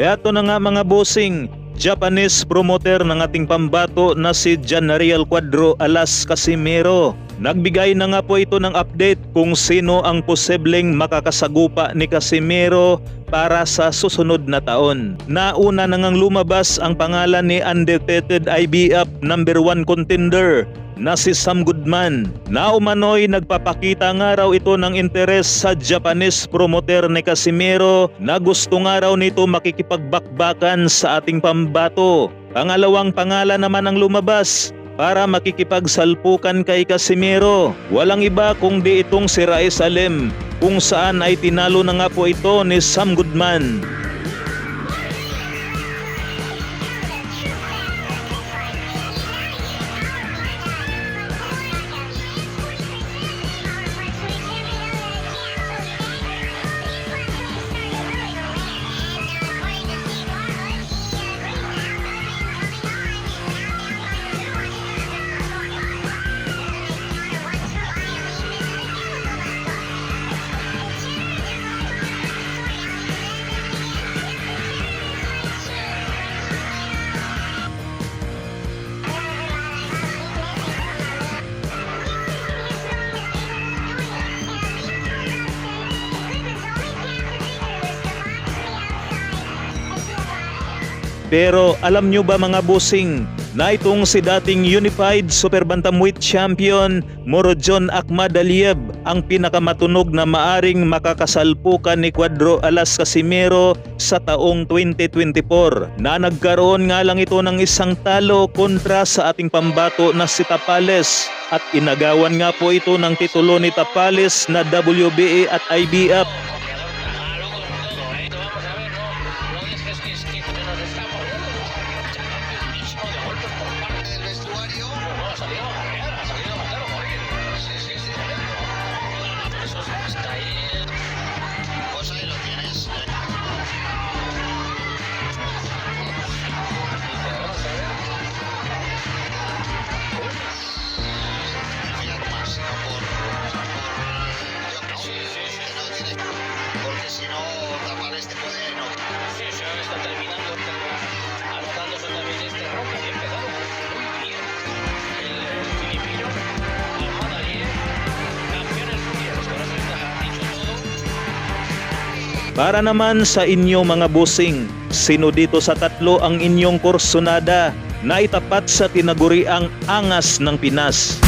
Eto na nga mga bossing, Japanese promoter ng ating pambato na si Janariel Cuadro alias Casimero. Nagbigay na nga po ito ng update kung sino ang posibleng makakasagupa ni Casimero para sa susunod na taon. Nauna na ngang lumabas ang pangalan ni undefeated IBF number 1 contender na si Sam Goodman. Na umano'y nagpapakita nga raw ito ng interes sa Japanese promoter ni Casimero na gusto nga raw nito makikipagbakbakan sa ating pambato. Pangalawang pangalan naman ang lumabas para makikipagsalpukan kay Casimero. Walang iba kundi itong si Rais Alem, kung saan ay tinalo na nga po ito ni Sam Goodman. Pero alam nyo ba mga bossing na itong si dating Unified Super Bantamweight Champion Murodjon Akhmadaliev ang pinakamatunog na maaring makakasalpukan ni Cuadro alias Casimero sa taong 2024, na nagkaroon nga lang ito ng isang talo kontra sa ating pambato na si Tapales, at inagawan nga po ito ng titulo ni Tapales na WBA at IBF. Para naman sa inyo mga bossing, sino dito sa tatlo ang inyong kursonada na itapat sa tinaguriang angas ng Pinas?